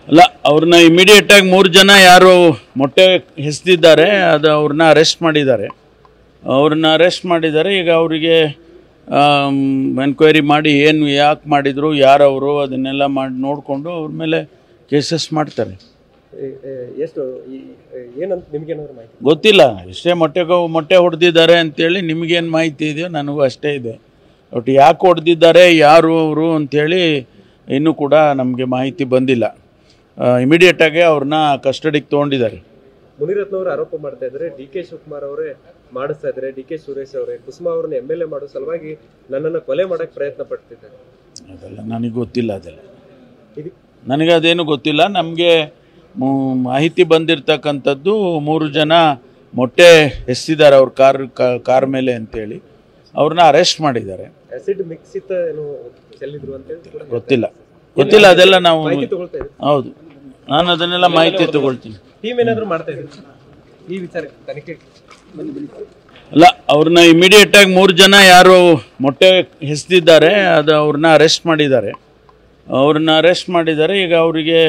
ಅಲ್ಲ, ಅವ್ರನ್ನ ಇಮಿಡಿಯೇಟಾಗಿ 3 ಜನ ಯಾರು ಮೊಟ್ಟೆ ಎಸೆದಿದ್ದಾರೆ ಅದು ಅವ್ರನ್ನ ಅರೆಸ್ಟ್ ಮಾಡಿದ್ದಾರೆ. ಈಗ ಅವರಿಗೆ ಎನ್ಕ್ವೈರಿ ಮಾಡಿ ಏನು ಯಾಕೆ ಮಾಡಿದರು, ಯಾರವರು, ಅದನ್ನೆಲ್ಲ ಮಾಡಿ ನೋಡಿಕೊಂಡು ಅವ್ರ ಮೇಲೆ ಕೇಸಸ್ ಮಾಡ್ತಾರೆ. ಗೊತ್ತಿಲ್ಲ, ಇಷ್ಟೇ ಮೊಟ್ಟೆ ಹೊಡೆದಿದ್ದಾರೆ ಅಂತೇಳಿ ನಿಮಗೇನು ಮಾಹಿತಿ ಇದೆಯೋ ನನಗೂ ಅಷ್ಟೇ ಇದೆ. ಒಟ್ಟು ಯಾಕೆ ಹೊಡೆದಿದ್ದಾರೆ, ಯಾರು ಅವರು ಅಂಥೇಳಿ ಇನ್ನೂ ಕೂಡ ನಮಗೆ ಮಾಹಿತಿ ಬಂದಿಲ್ಲ. ಇಮಿಡಿಯೇಟಾಗಿ ಅವ್ರನ್ನ ಕಸ್ಟಡಿಗೆ ತೊಗೊಂಡಿದ್ದಾರೆ. ಮುನಿರತ್ನ ಅವರು ಆರೋಪ ಮಾಡ್ತಾ ಇದ್ದಾರೆ, ಡಿ.ಕೆ. ಶಿವಕುಮಾರ್ ಅವರೇ ಮಾಡಿಸ್ತಾ ಇದ್ದಾರೆ, ಡಿ.ಕೆ. ಸುರೇಶ್ ಅವರೇ ಕುಸುಮಾ ಅವ್ರನ್ನ MLA ಮಾಡೋ ಸಲುವಾಗಿ ನನ್ನನ್ನು ಕೊಲೆ ಮಾಡೋಕ್ಕೆ ಪ್ರಯತ್ನ ಪಡ್ತಿದ್ದಾರೆ. ಅದೆಲ್ಲ ನನಗೆ ಗೊತ್ತಿಲ್ಲ, ನನಗೆ ಅದೇನು ಗೊತ್ತಿಲ್ಲ. ನಮಗೆ ಮಾಹಿತಿ ಬಂದಿರತಕ್ಕಂಥದ್ದು 3 ಜನ ಮೊಟ್ಟೆ ಎಸೆದಿದ್ದಾರೆ ಅವ್ರ ಕಾರ್ ಮೇಲೆ ಅಂತೇಳಿ ಅವ್ರನ್ನ ಅರೆಸ್ಟ್ ಮಾಡಿದ್ದಾರೆ. ಆಸಿಡ್ ಮಿಕ್ಸಿತ ಏನು ಚೆಲ್ಲಿದ್ರು ಅಂತ ಗೊತ್ತಿಲ್ಲ, ಅದೆಲ್ಲ ನಾವು ಹೌದು, ನಾನು ಅದನ್ನೆಲ್ಲ ಮಾಹಿತಿ ತಗೊಳ್ತೀನಿ. ಟೀಮ್ ಏನಾದರೂ ಮಾಡ್ತಾ ಇದ್ದೀವಿ ಈ ವಿಚಾರ ತನಿಖೆ? ಅಲ್ಲ, ಅವ್ರನ್ನ ಇಮಿಡಿಯೇಟಾಗಿ 3 ಜನ ಯಾರು ಮೊಟ್ಟೆ ಎಸೆದಿದ್ದಾರೆ ಅದು ಅವ್ರನ್ನ ಅರೆಸ್ಟ್ ಮಾಡಿದ್ದಾರೆ. ಈಗ ಅವರಿಗೆ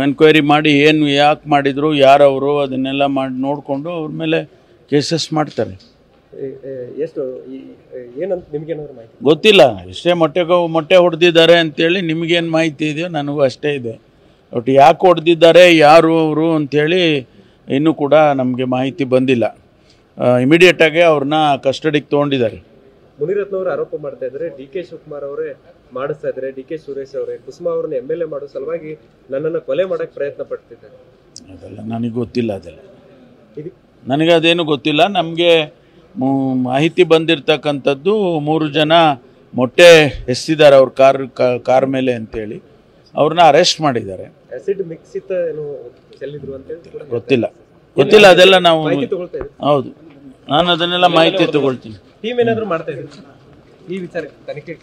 ಎನ್ಕ್ವೈರಿ ಮಾಡಿ ಏನು ಯಾಕೆ ಮಾಡಿದರು, ಯಾರವರು, ಅದನ್ನೆಲ್ಲ ಮಾಡಿ ನೋಡಿಕೊಂಡು ಅವ್ರ ಮೇಲೆ ಕೇಸಸ್ ಮಾಡ್ತಾರೆ. ಗೊತ್ತಿಲ್ಲ, ಇಷ್ಟೇ ಮೊಟ್ಟೆ ಹೊಡೆದಿದ್ದಾರೆ ಅಂತೇಳಿ ನಿಮಗೇನು ಮಾಹಿತಿ ಇದೆಯೋ ನನಗೂ ಅಷ್ಟೇ ಇದೆ. ಒಟ್ಟು ಯಾಕೆ ಹೊಡೆದಿದ್ದಾರೆ, ಯಾರು ಅವರು ಅಂಥೇಳಿ ಇನ್ನೂ ಕೂಡ ನಮಗೆ ಮಾಹಿತಿ ಬಂದಿಲ್ಲ. ಇಮಿಡಿಯೇಟಾಗಿ ಅವ್ರನ್ನ ಕಸ್ಟಡಿಗೆ ತೊಗೊಂಡಿದ್ದಾರೆ. ಮುನಿರತ್ನ ಅವರು ಆರೋಪ ಮಾಡ್ತಾ ಇದ್ದಾರೆ, ಡಿ.ಕೆ. ಶಿವಕುಮಾರ್ ಅವರೇ ಮಾಡಿಸ್ತಾ ಇದ್ದಾರೆ, ಡಿ.ಕೆ. ಸುರೇಶ್ ಅವರೇ ಕುಸುಮಾ ಅವ್ರನ್ನ MLA ಮಾಡೋ ಸಲುವಾಗಿ ನನ್ನನ್ನು ಕೊಲೆ ಮಾಡೋಕ್ಕೆ ಪ್ರಯತ್ನ ಪಡ್ತಿದ್ದಾರೆ. ಅದೆಲ್ಲ ನನಗೆ ಗೊತ್ತಿಲ್ಲ, ನನಗೆ ಅದೇನು ಗೊತ್ತಿಲ್ಲ. ನಮಗೆ ಮಾಹಿತಿ ಬಂದಿರತಕ್ಕಂಥದ್ದು 3 ಜನ ಮೊಟ್ಟೆ ಎಸೆದಿದ್ದಾರೆ ಅವ್ರ ಕಾರ್ ಮೇಲೆ ಅಂತೇಳಿ ಅವ್ರನ್ನ ಅರೆಸ್ಟ್ ಮಾಡಿದ್ದಾರೆ. ಆಸಿಡ್ ಮಿಕ್ಸಿತ ಏನು ಚೆಲ್ಲಿದ್ರು ಅಂತ ಗೊತ್ತಿಲ್ಲ, ಅದೆಲ್ಲ ನಾವು ಹೌದು, ನಾನು ಅದನ್ನೆಲ್ಲ ಮಾಹಿತಿ ತಗೊಳ್ತೀನಿ. ಟೀಮ್ ಏನಾದರೂ ಮಾಡ್ತಾ ಇದ್ದೀವಿ ಈ ವಿಚಾರ ತನಿಖೆ?